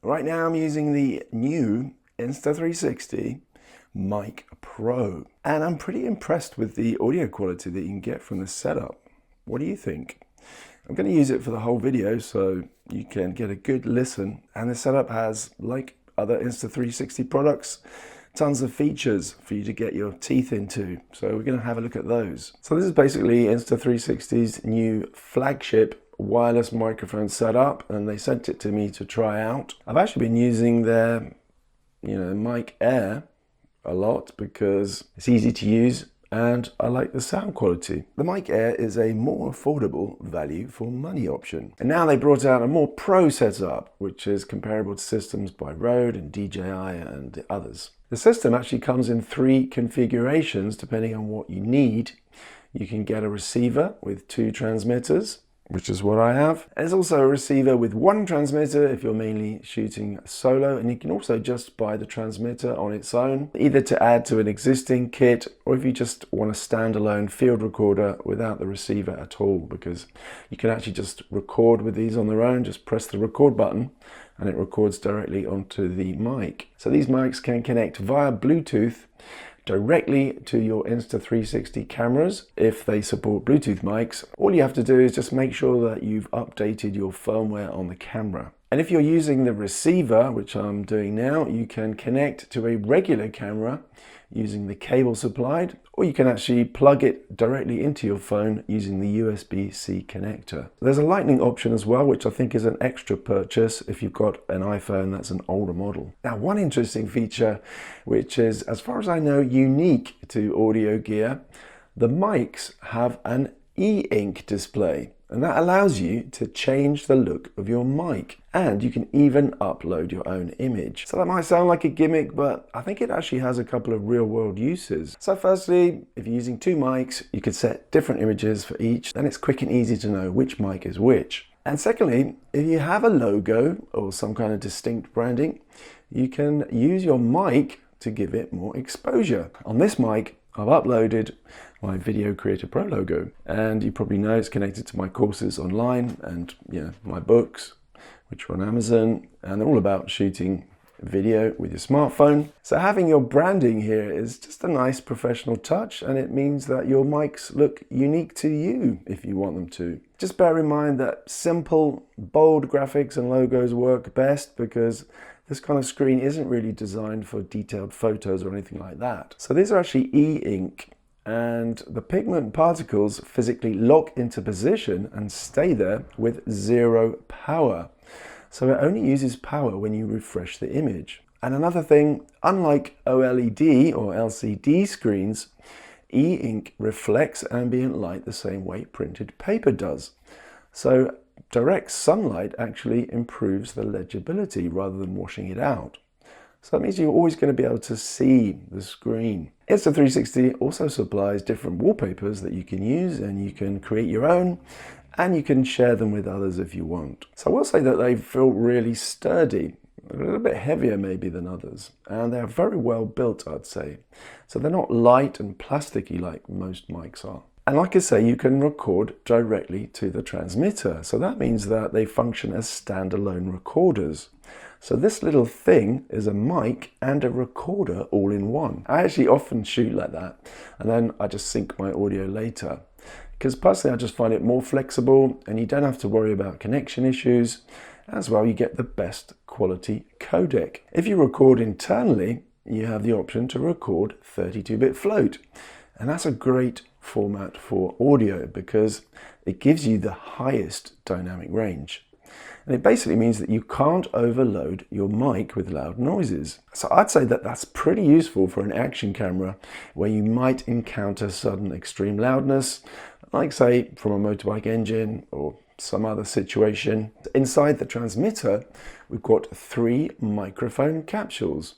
Right now I'm using the new Insta360 Mic Pro, and I'm pretty impressed with the audio quality that you can get from this setup. What do you think? I'm going to use it for the whole video so you can get a good listen, and the setup has, like other Insta360 products, tons of features for you to get your teeth into. So we're going to have a look at those. So this is basically Insta360's new flagship wireless microphone setup, and they sent it to me to try out. I've actually been using their Mic Air a lot because it's easy to use and I like the sound quality. The Mic Air is a more affordable value for money option. And now they brought out a more pro setup, which is comparable to systems by Rode and DJI and others. The system actually comes in 3 configurations depending on what you need. You can get a receiver with 2 transmitters, which is what I have. There's also a receiver with 1 transmitter if you're mainly shooting solo, and you can also just buy the transmitter on its own, either to add to an existing kit or if you just want a standalone field recorder without the receiver at all, because you can actually just record with these on their own. Just press the record button and it records directly onto the mic. So these mics can connect via Bluetooth directly to your Insta360 cameras if they support Bluetooth mics. All you have to do is just make sure that you've updated your firmware on the camera. And if you're using the receiver, which I'm doing now, you can connect to a regular camera using the cable supplied, or you can actually plug it directly into your phone using the USB-C connector. There's a lightning option as well, which I think is an extra purchase if you've got an iPhone that's an older model. Now, one interesting feature, which is, as far as I know, unique to audio gear, the mics have an e-ink display. And that allows you to change the look of your mic, and you can even upload your own image. So that might sound like a gimmick, but I think it actually has a couple of real world uses. So firstly, if you're using 2 mics, you could set different images for each, then it's quick and easy to know which mic is which. And secondly, if you have a logo or some kind of distinct branding, you can use your mic to give it more exposure. On this mic, I've uploaded my Video Creator Pro logo, and you probably know it's connected to my courses online and my books, which are on Amazon, and they're all about shooting video with your smartphone. So having your branding here is just a nice professional touch, and it means that your mics look unique to you if you want them to. Just bear in mind that simple, bold graphics and logos work best because this kind of screen isn't really designed for detailed photos or anything like that. So these are actually e-ink, and the pigment particles physically lock into position and stay there with 0 power. So it only uses power when you refresh the image. And another thing, unlike OLED or LCD screens, e-ink reflects ambient light the same way printed paper does. So direct sunlight actually improves the legibility rather than washing it out. So that means you're always going to be able to see the screen. Insta360 also supplies different wallpapers that you can use, and you can create your own, and you can share them with others if you want. So I will say that they feel really sturdy, a little bit heavier maybe than others, and they're very well built, I'd say. So they're not light and plasticky like most mics are. And like I say, you can record directly to the transmitter. So that means that they function as standalone recorders. So this little thing is a mic and a recorder all in one. I actually often shoot like that, and then I just sync my audio later. Because personally, I just find it more flexible, and you don't have to worry about connection issues. As well, you get the best quality codec. If you record internally, you have the option to record 32-bit float. And that's a great format for audio because it gives you the highest dynamic range. And it basically means that you can't overload your mic with loud noises. So I'd say that that's pretty useful for an action camera where you might encounter sudden extreme loudness, like say from a motorbike engine or some other situation. Inside the transmitter, we've got 3 microphone capsules.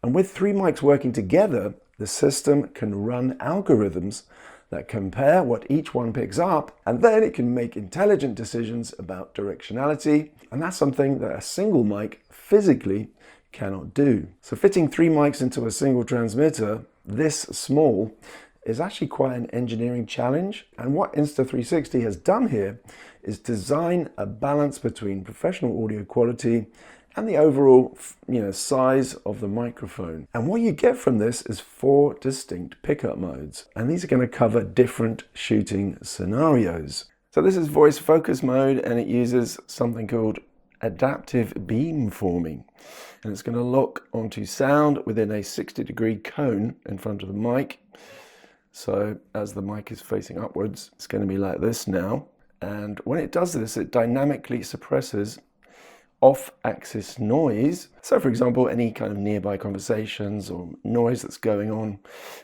And with 3 mics working together, the system can run algorithms that compare what each one picks up, and then it can make intelligent decisions about directionality, and that's something that a single mic physically cannot do. So fitting 3 mics into a single transmitter this small is actually quite an engineering challenge, and what Insta360 has done here is design a balance between professional audio quality and the overall size of the microphone. And what you get from this is 4 distinct pickup modes, and these are going to cover different shooting scenarios. So this is voice focus mode, and it uses something called adaptive beamforming, and it's going to lock onto sound within a 60-degree cone in front of the mic. So as the mic is facing upwards, it's going to be like this now. And when it does this, it dynamically suppresses off-axis noise. So for example, any kind of nearby conversations or noise that's going on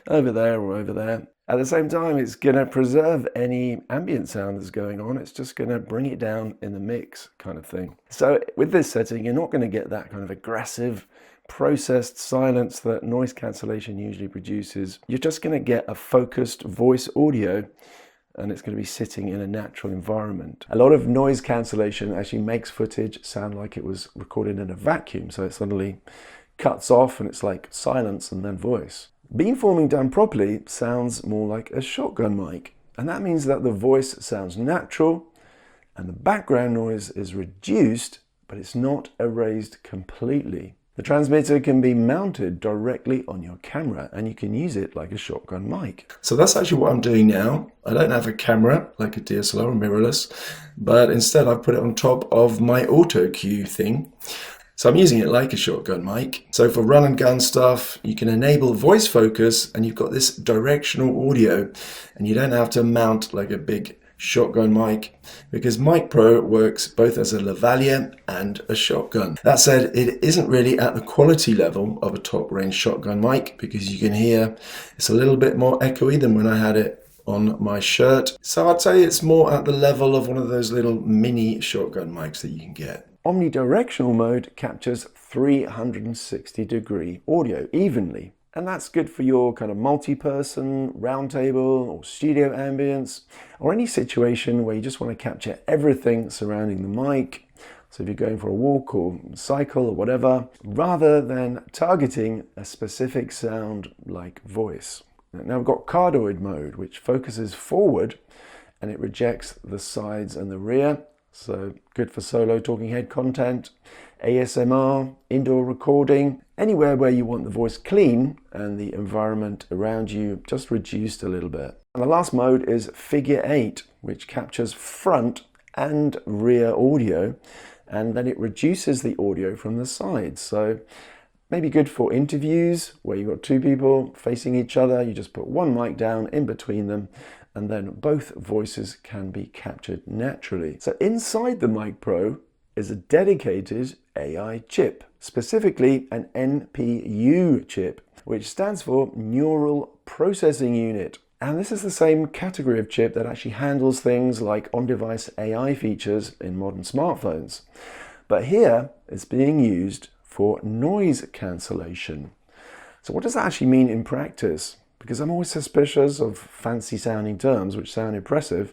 over there or over there. At the same time, it's going to preserve any ambient sound that's going on. It's just going to bring it down in the mix kind of thing. So with this setting, you're not going to get that kind of aggressive processed silence that noise cancellation usually produces. You're just going to get a focused voice audio, and it's going to be sitting in a natural environment. A lot of noise cancellation actually makes footage sound like it was recorded in a vacuum, so it suddenly cuts off and it's like silence and then voice. Beamforming done properly sounds more like a shotgun mic, and that means that the voice sounds natural and the background noise is reduced, but it's not erased completely. The transmitter can be mounted directly on your camera, and you can use it like a shotgun mic. So that's actually what I'm doing now. I don't have a camera like a DSLR or mirrorless, but instead I've put it on top of my auto cue thing. So I'm using it like a shotgun mic. So for run and gun stuff, you can enable voice focus, and you've got this directional audio, and you don't have to mount like a big shotgun mic, because Mic Pro works both as a Lavalier and a shotgun. That said, it isn't really at the quality level of a top range shotgun mic, because you can hear it's a little bit more echoey than when I had it on my shirt. So I'd say it's more at the level of one of those little mini shotgun mics that you can get. Omnidirectional mode captures 360-degree audio evenly. And that's good for your kind of multi-person, roundtable, or studio ambience, or any situation where you just want to capture everything surrounding the mic. So if you're going for a walk or cycle or whatever, rather than targeting a specific sound like voice. Now we've got cardioid mode, which focuses forward and it rejects the sides and the rear. So good for solo talking head content, ASMR, indoor recording, anywhere where you want the voice clean and the environment around you just reduced a little bit. And the last mode is figure 8, which captures front and rear audio, and then it reduces the audio from the sides. So maybe good for interviews where you've got 2 people facing each other. You just put one mic down in between them, and then both voices can be captured naturally. So inside the Mic Pro is a dedicated AI chip, specifically an NPU chip, which stands for Neural Processing Unit. And this is the same category of chip that actually handles things like on-device AI features in modern smartphones. But here it's being used for noise cancellation. So what does that actually mean in practice? Because I'm always suspicious of fancy sounding terms which sound impressive,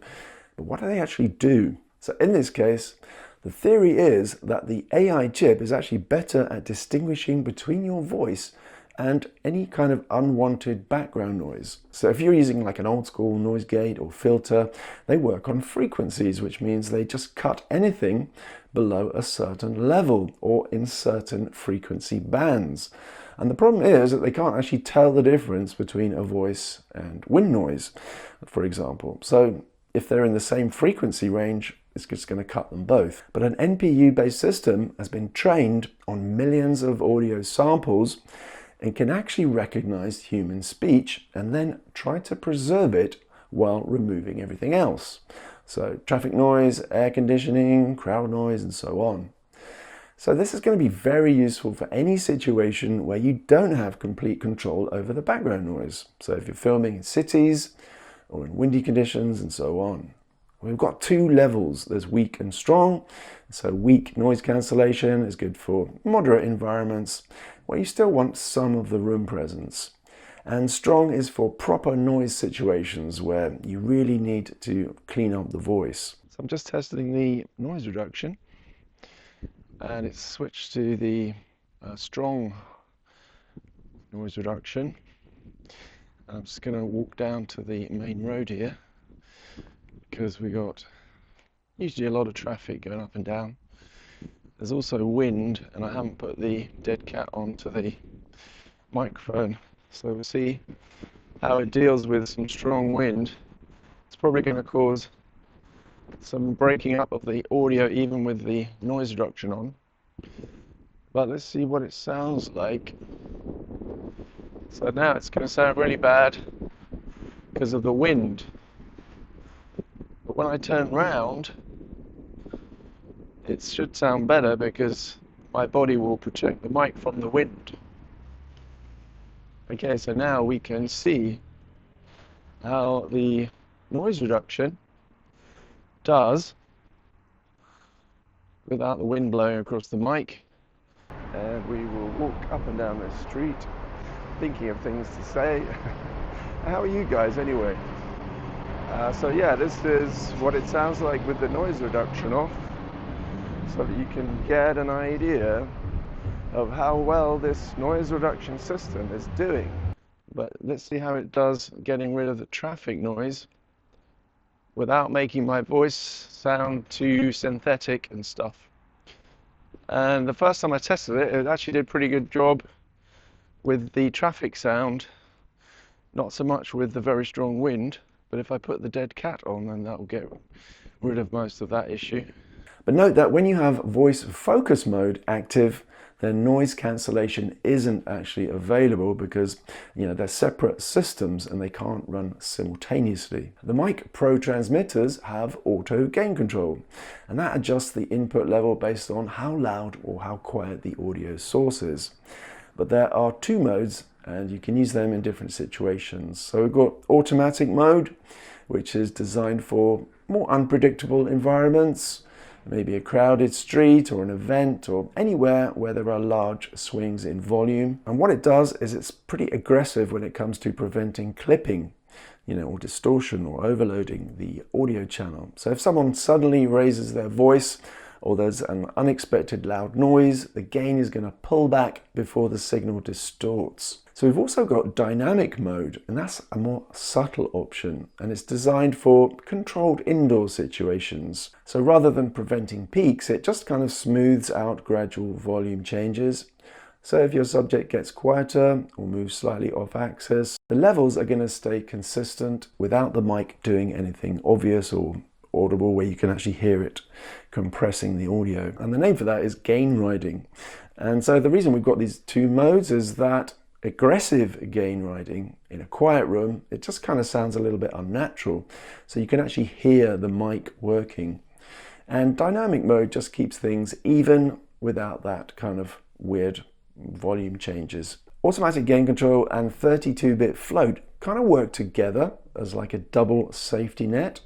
but what do they actually do? So in this case, the theory is that the AI chip is actually better at distinguishing between your voice and any kind of unwanted background noise. So if you're using like an old school noise gate or filter, they work on frequencies, which means they just cut anything below a certain level or in certain frequency bands. And the problem is that they can't actually tell the difference between a voice and wind noise, for example. So if they're in the same frequency range, it's just going to cut them both. But an NPU-based system has been trained on millions of audio samples and can actually recognize human speech and then try to preserve it while removing everything else. So traffic noise, air conditioning, crowd noise, and so on. So this is going to be very useful for any situation where you don't have complete control over the background noise. So if you're filming in cities or in windy conditions and so on. We've got 2 levels. There's weak and strong. So weak noise cancellation is good for moderate environments where you still want some of the room presence. And strong is for proper noise situations where you really need to clean up the voice. So I'm just testing the noise reduction, and it's switched to the strong noise reduction. I'm just going to walk down to the main road here because we got usually a lot of traffic going up and down, there's also wind, and I haven't put the dead cat onto the microphone, so we'll see how it deals with some strong wind. It's probably going to cause some breaking up of the audio even with the noise reduction on, but let's see what it sounds like. So now it's going to sound really bad because of the wind, but when I turn round it should sound better because my body will protect the mic from the wind. Okay, so now we can see how the noise reduction does without the wind blowing across the mic. And we will walk up and down this street thinking of things to say. How are you guys anyway? So yeah, this is what it sounds like with the noise reduction off, so that you can get an idea of how well this noise reduction system is doing. But let's see how it does getting rid of the traffic noise without making my voice sound too synthetic and stuff. And the first time I tested it, it actually did a pretty good job with the traffic sound, not so much with the very strong wind, but if I put the dead cat on, then that will get rid of most of that issue. But note that when you have voice focus mode active, then noise cancellation isn't actually available because they're separate systems and they can't run simultaneously. The Mic Pro transmitters have auto gain control, and that adjusts the input level based on how loud or how quiet the audio source is. But there are two modes and you can use them in different situations. So we've got automatic mode, which is designed for more unpredictable environments, maybe a crowded street or an event or anywhere where there are large swings in volume. And what it does is it's pretty aggressive when it comes to preventing clipping, or distortion or overloading the audio channel. So if someone suddenly raises their voice or there's an unexpected loud noise, the gain is going to pull back before the signal distorts. So we've also got dynamic mode, and that's a more subtle option, and it's designed for controlled indoor situations. So rather than preventing peaks, it just kind of smooths out gradual volume changes. So if your subject gets quieter or moves slightly off axis, the levels are going to stay consistent without the mic doing anything obvious or audible where you can actually hear it compressing the audio. And the name for that is gain riding. And so the reason we've got these two modes is that aggressive gain riding in a quiet room, it just kind of sounds a little bit unnatural. So you can actually hear the mic working. And dynamic mode just keeps things even without that kind of weird volume changes. Automatic gain control and 32-bit float kind of work together as like a double safety net.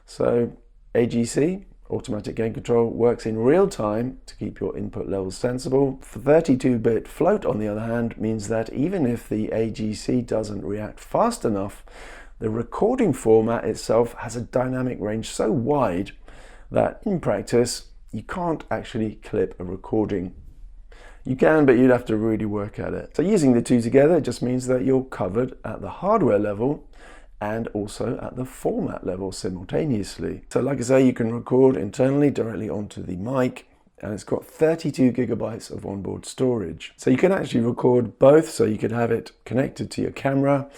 So AGC, automatic gain control, works in real time to keep your input levels sensible. 32-bit float, on the other hand, means that even if the AGC doesn't react fast enough, the recording format itself has a dynamic range so wide that in practice you can't actually clip a recording. You can, but you'd have to really work at it. So using the two together just means that you're covered at the hardware level and also at the format level simultaneously. So like I say, you can record internally directly onto the mic, and it's got 32 gigabytes of onboard storage. So you can actually record both, so you could have it connected to your camera,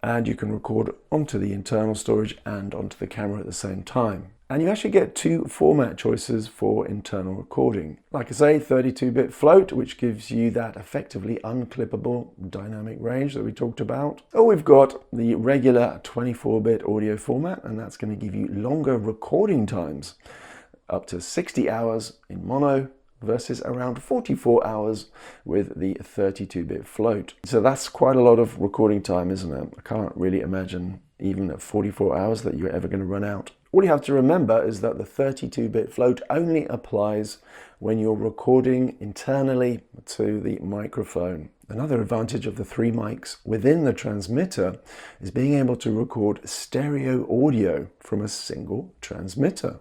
and you can record onto the internal storage and onto the camera at the same time. And you actually get two format choices for internal recording. Like I say, 32-bit float, which gives you that effectively unclippable dynamic range that we talked about. Or we've got the regular 24-bit audio format, and that's going to give you longer recording times, up to 60 hours in mono versus around 44 hours with the 32-bit float. So that's quite a lot of recording time, isn't it? I can't really imagine even at 44 hours that you're ever going to run out. All you have to remember is that the 32-bit float only applies when you're recording internally to the microphone. Another advantage of the three mics within the transmitter is being able to record stereo audio from a single transmitter.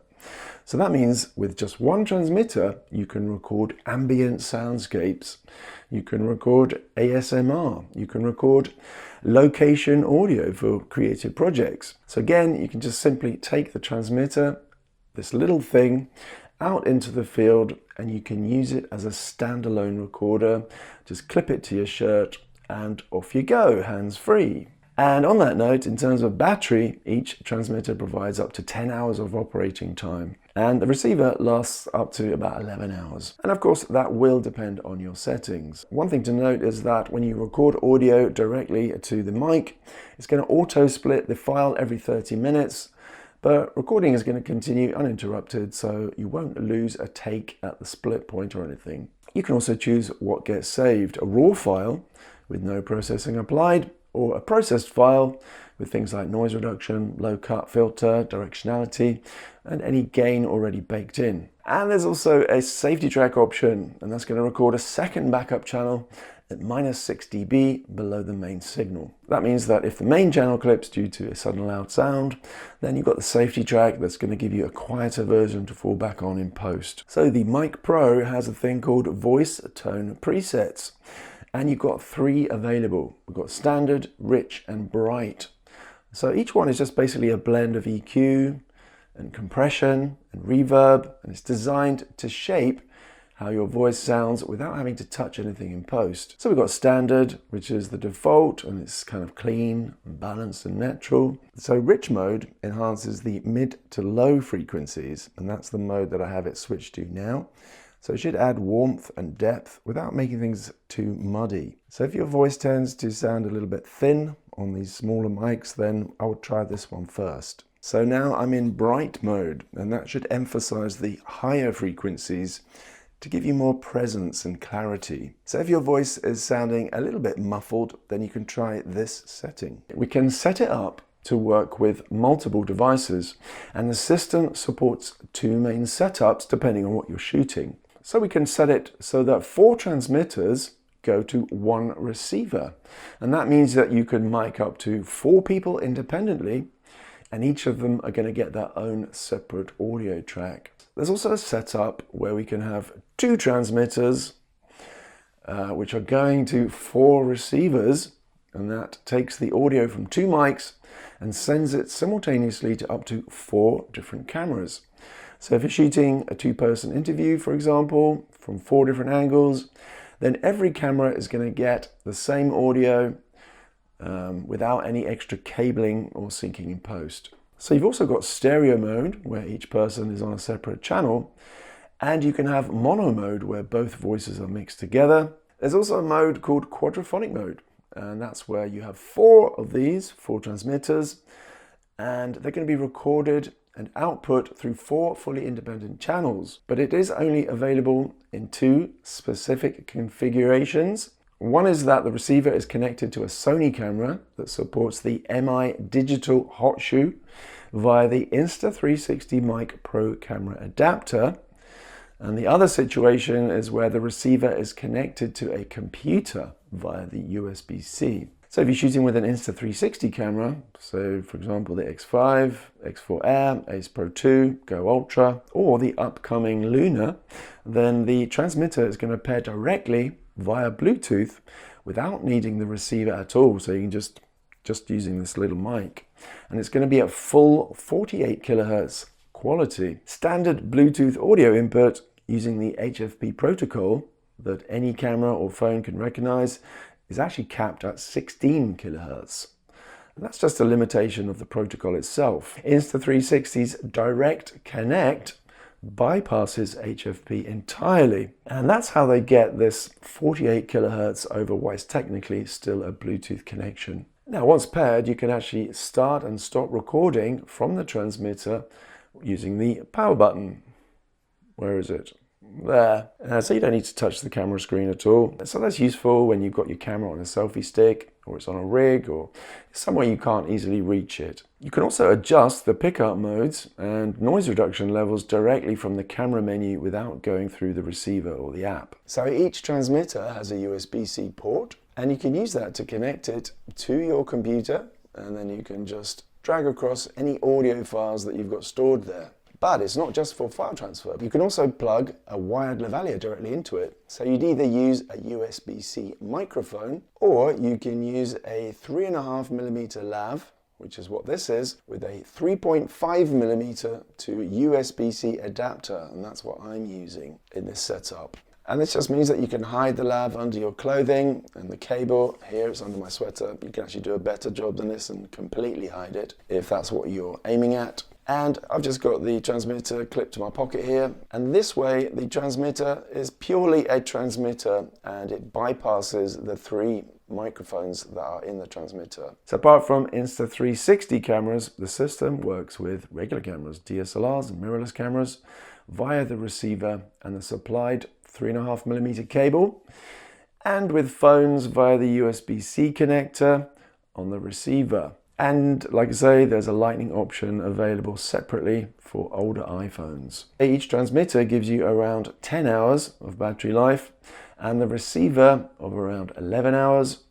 So that means with just one transmitter, you can record ambient soundscapes, you can record ASMR, you can record location audio for creative projects. So again, you can just simply take the transmitter, this little thing, out into the field, and you can use it as a standalone recorder. Just clip it to your shirt and off you go, hands-free. And on that note, in terms of battery, each transmitter provides up to 10 hours of operating time, and the receiver lasts up to about 11 hours. And of course, that will depend on your settings. One thing to note is that when you record audio directly to the mic, it's going to auto-split the file every 30 minutes, but recording is going to continue uninterrupted, so you won't lose a take at the split point or anything. You can also choose what gets saved, a raw file with no processing applied, or a processed file with things like noise reduction, low cut filter, directionality, and any gain already baked in. And there's also a safety track option, and that's going to record a second backup channel at -6 dB below the main signal. That means that if the main channel clips due to a sudden loud sound, then you've got the safety track that's going to give you a quieter version to fall back on in post. So the Mic Pro has a thing called voice tone presets, and you've got 3 available. We've got standard, rich, and bright. So each one is just basically a blend of EQ and compression and reverb, and it's designed to shape how your voice sounds without having to touch anything in post. So we've got standard, which is the default, and it's kind of clean and balanced and natural. So rich mode enhances the mid to low frequencies, and that's the mode that I have it switched to now. So it should add warmth and depth without making things too muddy. So if your voice tends to sound a little bit thin on these smaller mics, then I would try this one first. So now I'm in bright mode, and that should emphasize the higher frequencies to give you more presence and clarity. So if your voice is sounding a little bit muffled, then you can try this setting. We can set it up to work with multiple devices, and the system supports 2 main setups depending on what you're shooting. So we can set it so that 4 transmitters go to 1 receiver, and that means that you can mic up to 4 people independently, and each of them are going to get their own separate audio track. There's also a setup where we can have 2 transmitters which are going to 4 receivers, and that takes the audio from 2 mics and sends it simultaneously to up to 4 different cameras. So if you're shooting a 2-person interview, for example, from 4 different angles, then every camera is going to get the same audio without any extra cabling or syncing in post. So you've also got stereo mode, where each person is on a separate channel, and you can have mono mode, where both voices are mixed together. There's also a mode called quadraphonic mode, and that's where you have 4 of these, 4 transmitters, and they're going to be recorded and output through 4 fully independent channels. But it is only available in 2 specific configurations. One is that the receiver is connected to a Sony camera that supports the MI digital hot shoe via the Insta360 Mic Pro camera adapter. And the other situation is where the receiver is connected to a computer via the USB-C. So if you're shooting with an Insta360 camera, so for example the X5, X4 Air, Ace Pro 2, Go Ultra, or the upcoming Luna, then the transmitter is going to pair directly via Bluetooth without needing the receiver at all. So you can just using this little mic, and it's going to be at full 48 kilohertz quality. Standard Bluetooth audio input using the HFP protocol that any camera or phone can recognize is actually capped at 16 kilohertz. And that's just a limitation of the protocol itself. Insta360's Direct Connect bypasses HFP entirely, and that's how they get this 48 kilohertz over what is technically still a Bluetooth connection. Now, once paired, you can actually start and stop recording from the transmitter using the power button. Where is it? There. So you don't need to touch the camera screen at all. So that's useful when you've got your camera on a selfie stick, or it's on a rig, or somewhere you can't easily reach it. You can also adjust the pickup modes and noise reduction levels directly from the camera menu without going through the receiver or the app. So each transmitter has a USB-C port, and you can use that to connect it to your computer, and then you can just drag across any audio files that you've got stored there. But it's not just for file transfer. You can also plug a wired Lavalier directly into it. So you'd either use a USB-C microphone, or you can use a 3.5mm lav which is what this is, with a 3.5mm to USB-C adapter, and that's what I'm using in this setup. And this just means that you can hide the lav under your clothing, and the cable here is under my sweater. You can actually do a better job than this and completely hide it if that's what you're aiming at. And I've just got the transmitter clipped to my pocket here, and this way the transmitter is purely a transmitter and it bypasses the 3 microphones that are in the transmitter. So apart from Insta360 cameras, the system works with regular cameras, DSLRs and mirrorless cameras via the receiver and the supplied 3.5mm cable, and with phones via the USB-C connector on the receiver. And like I say, there's a lightning option available separately for older iPhones. Each transmitter gives you around 10 hours of battery life and the receiver of around 11 hours.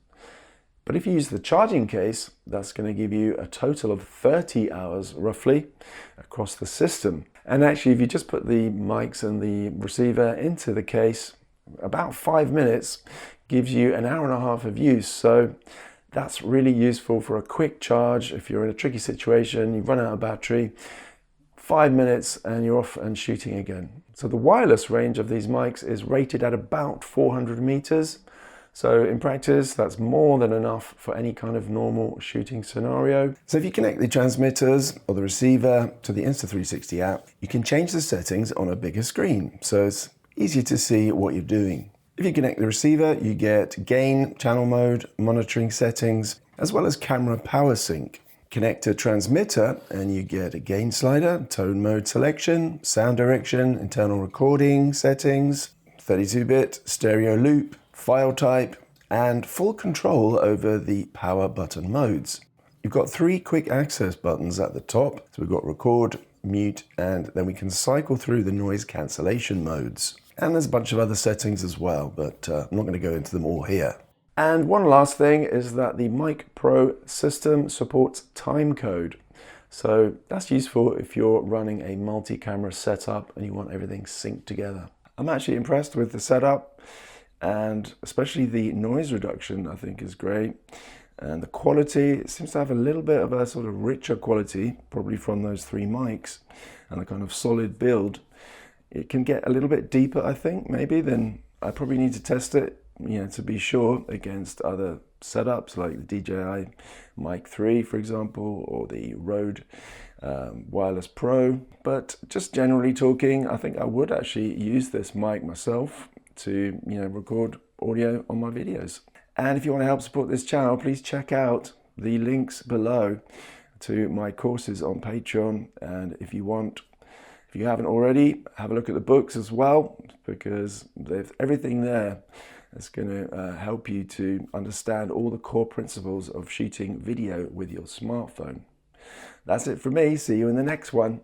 But if you use the charging case, that's going to give you a total of 30 hours roughly across the system. And actually, if you just put the mics and the receiver into the case, about 5 minutes gives you an hour and a half of use. So that's really useful for a quick charge. If you're in a tricky situation, you run out of battery, 5 minutes and you're off and shooting again. So the wireless range of these mics is rated at about 400 meters. So in practice, that's more than enough for any kind of normal shooting scenario. So if you connect the transmitters or the receiver to the Insta360 app, you can change the settings on a bigger screen. So it's easier to see what you're doing. If you connect the receiver, you get gain, channel mode, monitoring settings, as well as camera power sync. Connect a transmitter and you get a gain slider, tone mode selection, sound direction, internal recording settings, 32-bit stereo loop, file type, and full control over the power button modes. You've got 3 quick access buttons at the top. So we've got record, mute, and then we can cycle through the noise cancellation modes. And there's a bunch of other settings as well, but I'm not going to go into them all here. And one last thing is that the Mic Pro system supports timecode. So that's useful if you're running a multi-camera setup and you want everything synced together. I'm actually impressed with the setup, and especially the noise reduction I think is great. And the quality, it seems to have a little bit of a sort of richer quality, probably from those 3 mics and the kind of solid build. It can get a little bit deeper, I think, maybe, then I probably need to test it, to be sure, against other setups like the DJI Mic 3, for example, or the Rode Wireless Pro. But just generally talking, I think I would actually use this mic myself to, record audio on my videos. And if you want to help support this channel, please check out the links below to my courses on Patreon. And if you haven't already, have a look at the books as well, because there's everything there that's going to help you to understand all the core principles of shooting video with your smartphone. That's it from me. See you in the next one.